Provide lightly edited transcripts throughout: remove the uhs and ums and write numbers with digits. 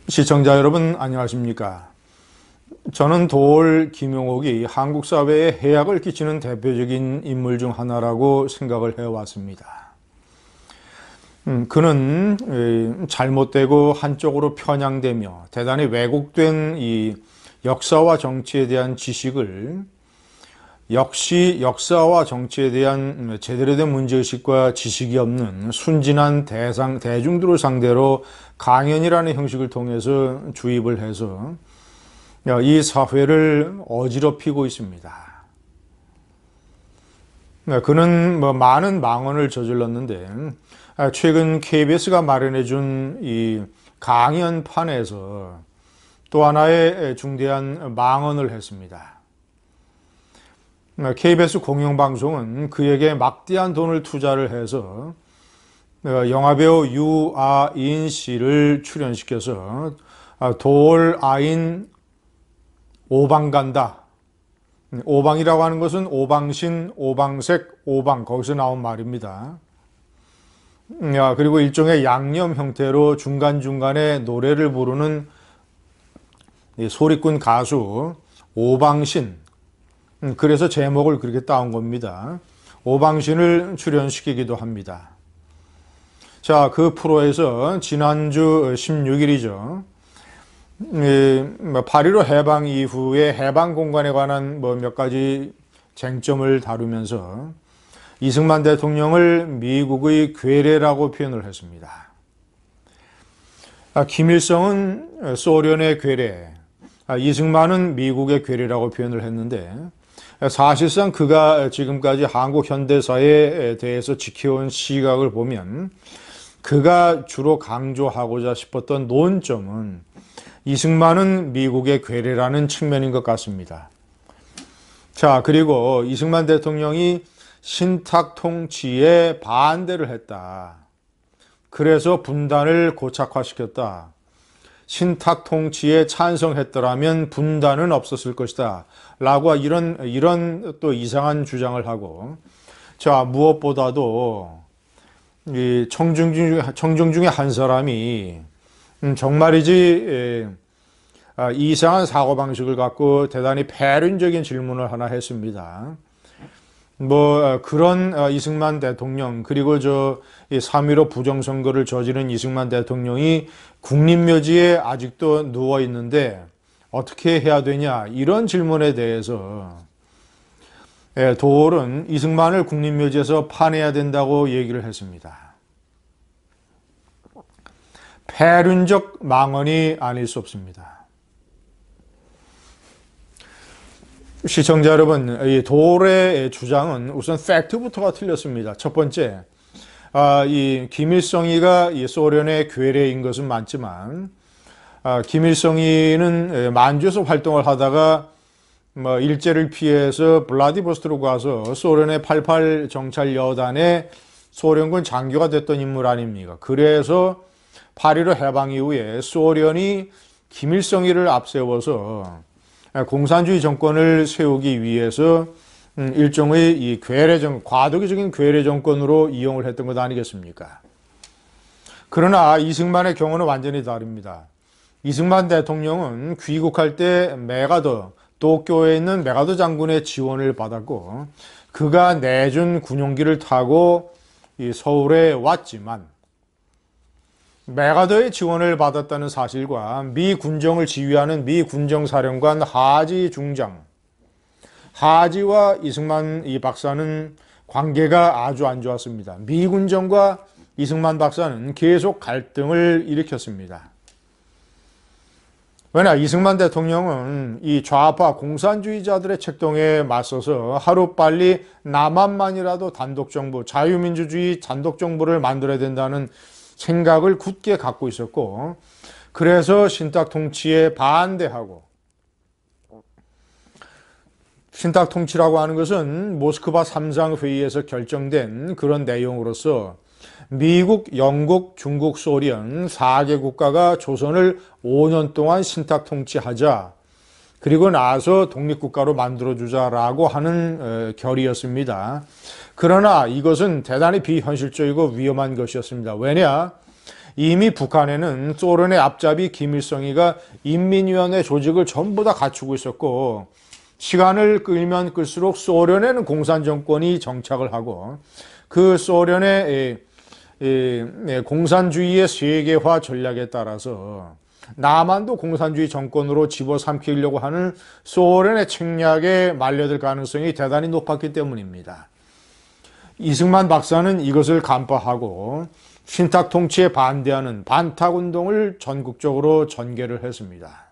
시청자 여러분 안녕하십니까? 저는 도올 김용옥이 한국 사회에 해악을 끼치는 대표적인 인물 중 하나라고 생각을 해왔습니다. 그는 잘못되고 한쪽으로 편향되며 대단히 왜곡된 이 역사와 정치에 대한 지식을 역시 역사와 정치에 대한 제대로 된 문제의식과 지식이 없는 순진한 대중들을 상대로 강연이라는 형식을 통해서 주입을 해서 이 사회를 어지럽히고 있습니다. 그는 많은 망언을 저질렀는데 최근 KBS가 마련해준 이 강연판에서 또 하나의 중대한 망언을 했습니다. KBS 공영방송은 그에게 막대한 돈을 투자를 해서 영화배우 유아인 씨를 출연시켜서 도올아인 오방 간다. 오방이라고 하는 것은 오방신, 오방색, 오방 거기서 나온 말입니다. 그리고 일종의 양념 형태로 중간중간에 노래를 부르는 소리꾼 가수 오방신, 그래서 제목을 그렇게 따온 겁니다. 오방신을 출연시키기도 합니다. 자, 그 프로에서 지난주 16일이죠. 8.15 해방 이후에 해방 공간에 관한 몇 가지 쟁점을 다루면서 이승만 대통령을 미국의 괴뢰라고 표현을 했습니다. 김일성은 소련의 괴뢰, 이승만은 미국의 괴뢰라고 표현을 했는데 사실상 그가 지금까지 한국 현대사에 대해서 지켜온 시각을 보면 그가 주로 강조하고자 싶었던 논점은 이승만은 미국의 괴뢰라는 측면인 것 같습니다. 자, 그리고 이승만 대통령이 신탁 통치에 반대를 했다. 그래서 분단을 고착화시켰다. 신탁 통치에 찬성했더라면 분단은 없었을 것이다. 라고 이런 또 이상한 주장을 하고, 자, 무엇보다도 이 청중 중에 한 사람이 정말이지 이상한 사고방식을 갖고 대단히 패륜적인 질문을 하나 했습니다. 그런 이승만 대통령, 그리고 이 3.15 부정선거를 저지른 이승만 대통령이 국립묘지에 아직도 누워 있는데 어떻게 해야 되냐, 이런 질문에 대해서 도올은 이승만을 국립묘지에서 파내야 된다고 얘기를 했습니다. 패륜적 망언이 아닐 수 없습니다. 시청자 여러분, 이 도올의 주장은 우선 팩트부터가 틀렸습니다. 첫 번째, 이 김일성이가 이 소련의 괴뢰인 것은 맞지만, 김일성이는 만주에서 활동을 하다가 일제를 피해서 블라디보스토크로 가서 소련의 88 정찰 여단의 소련군 장교가 됐던 인물 아닙니까? 그래서 8.15 해방 이후에 소련이 김일성이를 앞세워서 공산주의 정권을 세우기 위해서 일종의 이 과도기적인 괴뢰 정권으로 이용을 했던 것 아니겠습니까? 그러나 이승만의 경우는 완전히 다릅니다. 이승만 대통령은 귀국할 때 도쿄에 있는 메가더 장군의 지원을 받았고, 그가 내준 군용기를 타고 이 서울에 왔지만, 메가더의 지원을 받았다는 사실과 미 군정을 지휘하는 미 군정사령관 하지 중장, 하지와 이승만 이 박사는 관계가 아주 안 좋았습니다. 미 군정과 이승만 박사는 계속 갈등을 일으켰습니다. 왜냐, 이승만 대통령은 이 좌파 공산주의자들의 책동에 맞서서 하루빨리 남한만이라도 단독정부, 자유민주주의 단독정부를 만들어야 된다는 생각을 굳게 갖고 있었고, 그래서 신탁 통치에 반대하고, 신탁 통치라고 하는 것은 모스크바 3상 회의에서 결정된 그런 내용으로서 미국, 영국, 중국, 소련 4개 국가가 조선을 5년 동안 신탁 통치하자, 그리고 나서 독립국가로 만들어주자라고 하는 결의였습니다. 그러나 이것은 대단히 비현실적이고 위험한 것이었습니다. 왜냐? 이미 북한에는 소련의 앞잡이 김일성이가 인민위원회 조직을 전부 다 갖추고 있었고, 시간을 끌면 끌수록 소련에는 공산 정권이 정착을 하고, 그 소련의 공산주의의 세계화 전략에 따라서 남한도 공산주의 정권으로 집어삼키려고 하는 소련의 책략에 말려들 가능성이 대단히 높았기 때문입니다. 이승만 박사는 이것을 간파하고 신탁 통치에 반대하는 반탁운동을 전국적으로 전개를 했습니다.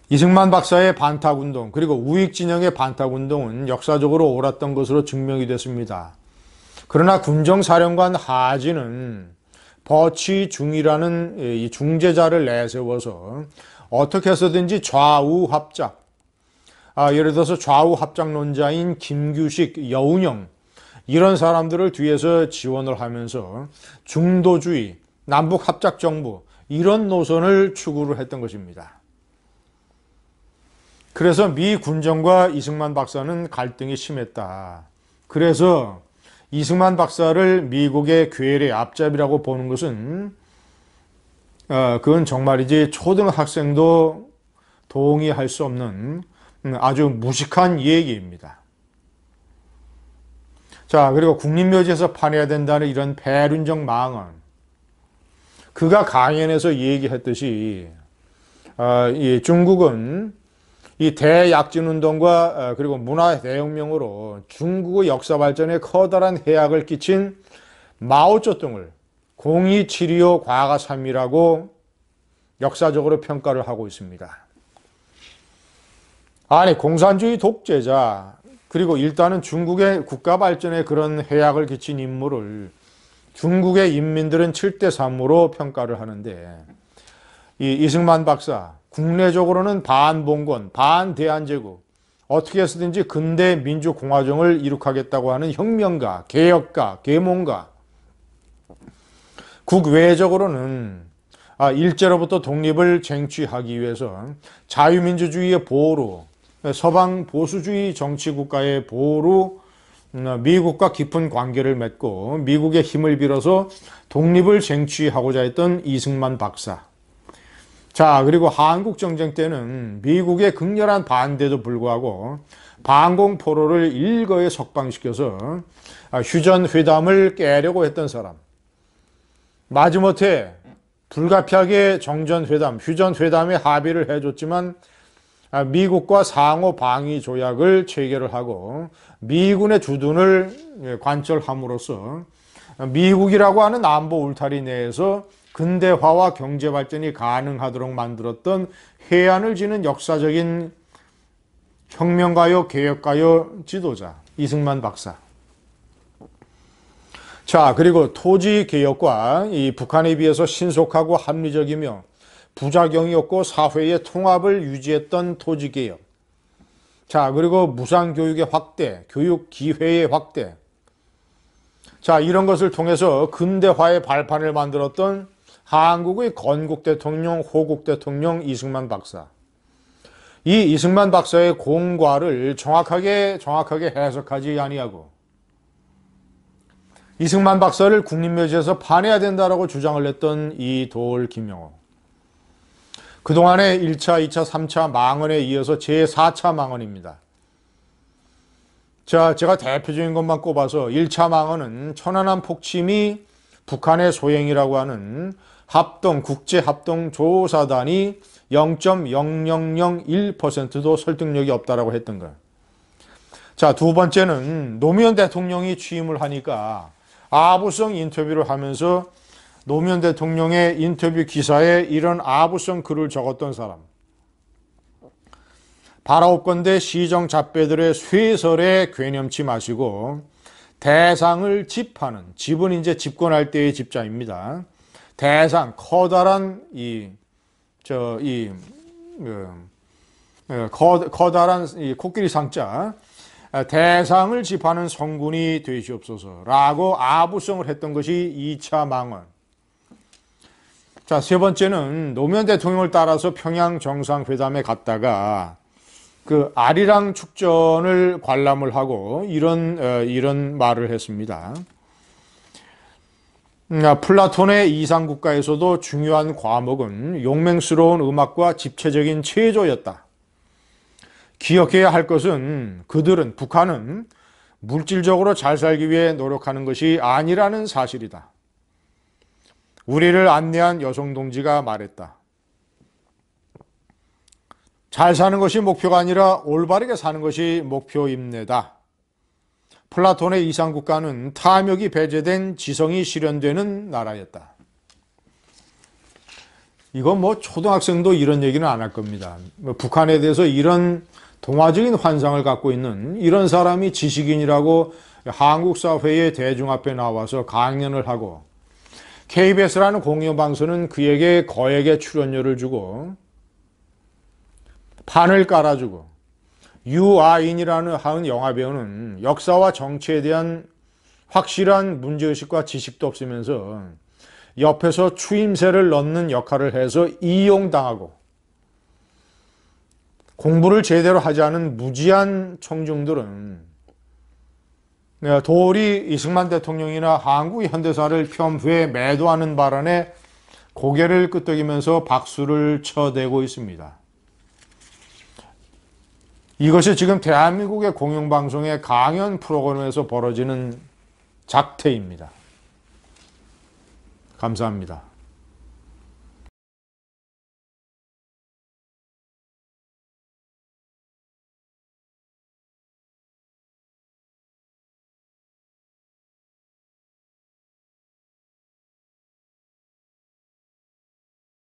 이승만 박사의 반탁운동, 그리고 우익진영의 반탁운동은 역사적으로 옳았던 것으로 증명이 됐습니다. 그러나 군정사령관 하지는 버치중이라는 이 중재자를 내세워서 어떻게 해서든지 좌우 합작, 예를 들어서 좌우 합작론자인 김규식, 여운형 이런 사람들을 뒤에서 지원을 하면서 중도주의, 남북 합작 정부 이런 노선을 추구를 했던 것입니다. 그래서 미 군정과 이승만 박사는 갈등이 심했다. 그래서 이승만 박사를 미국의 괴뢰 앞잡이라고 보는 것은 그건 정말이지 초등학생도 동의할 수 없는 아주 무식한 얘기입니다. 자, 그리고 국립묘지에서 파내야 된다는 이런 배륜적 망언. 그가 강연에서 얘기했듯이 이 중국은 이 대약진운동과 그리고 문화 대혁명으로 중국의 역사 발전에 커다란 해악을 끼친 마오쩌둥을 공의7.25 과거삼이라고 역사적으로 평가를 하고 있습니다. 아니, 공산주의 독재자, 그리고 일단은 중국의 국가 발전에 그런 해악을 끼친 인물을 중국의 인민들은 7대3으로 평가를 하는데, 이 이승만 박사, 국내적으로는 반봉건, 반대한제국, 어떻게 해서든지 근대 민주공화정을 이룩하겠다고 하는 혁명가, 개혁가, 계몽가, 국외적으로는 일제로부터 독립을 쟁취하기 위해서 자유민주주의의 보호로, 서방 보수주의 정치국가의 보호로 미국과 깊은 관계를 맺고 미국의 힘을 빌어서 독립을 쟁취하고자 했던 이승만 박사. 자, 그리고 한국정쟁 때는 미국의 극렬한 반대도 불구하고 반공포로를 일거에 석방시켜서 휴전회담을 깨려고 했던 사람. 마지못해 불가피하게 정전회담, 휴전회담에 합의를 해줬지만 미국과 상호 방위 조약을 체결을 하고 미군의 주둔을 관철함으로써 미국이라고 하는 안보 울타리 내에서 근대화와 경제 발전이 가능하도록 만들었던 해안을 지는 역사적인 혁명가요, 개혁가요 지도자 이승만 박사. 자, 그리고 토지 개혁과 이 북한에 비해서 신속하고 합리적이며 부작용이 없고 사회의 통합을 유지했던 토지 개혁. 자, 그리고 무상교육의 확대, 교육 기회의 확대. 자, 이런 것을 통해서 근대화의 발판을 만들었던 한국의 건국 대통령, 호국 대통령 이승만 박사. 이 이승만 박사의 공과를 정확하게 해석하지 아니하고 이승만 박사를 국립묘지에서 파내야 된다라고 주장을 했던 이도올 김영호. 그동안의 1차, 2차, 3차 망언에 이어서 제4차 망언입니다. 자, 제가 대표적인 것만 꼽아서 1차 망언은 천안함 폭침이 북한의 소행이라고 하는 국제합동조사단이 0.0001%도 설득력이 없다라고 했던 거예요. 자, 두 번째는 노무현 대통령이 취임을 하니까 아부성 인터뷰를 하면서 노무현 대통령의 인터뷰 기사에 이런 아부성 글을 적었던 사람. 바라옵건대 시정 잡배들의 쇠설에 괴념치 마시고 대상을 집하는, 집은 이제 집권할 때의 집자입니다. 대상, 커다란 커다란 이 코끼리 상자, 대상을 집하는 성군이 되시옵소서라고 아부성을 했던 것이 2차 망언. 자, 세 번째는 노무현 대통령을 따라서 평양 정상회담에 갔다가 그 아리랑 축전을 관람을 하고 이런 말을 했습니다. 플라톤의 이상국가에서도 중요한 과목은 용맹스러운 음악과 집체적인 체조였다. 기억해야 할 것은 북한은 물질적으로 잘 살기 위해 노력하는 것이 아니라는 사실이다. 우리를 안내한 여성 동지가 말했다. 잘 사는 것이 목표가 아니라 올바르게 사는 것이 목표입니다. 플라톤의 이상국가는 탐욕이 배제된 지성이 실현되는 나라였다. 이건 초등학생도 이런 얘기는 안 할 겁니다. 북한에 대해서 이런 동화적인 환상을 갖고 있는 이런 사람이 지식인이라고 한국 사회의 대중 앞에 나와서 강연을 하고 KBS라는 공영방송은 그에게 거액의 출연료를 주고 판을 깔아주고 유아인이라는 한 영화배우는 역사와 정치에 대한 확실한 문제의식과 지식도 없으면서 옆에서 추임새를 넣는 역할을 해서 이용당하고 공부를 제대로 하지 않은 무지한 청중들은 도리 이승만 대통령이나 한국 현대사를 폄훼 매도하는 발언에 고개를 끄덕이면서 박수를 쳐대고 있습니다. 이것이 지금 대한민국의 공영방송의 강연 프로그램에서 벌어지는 작태입니다. 감사합니다.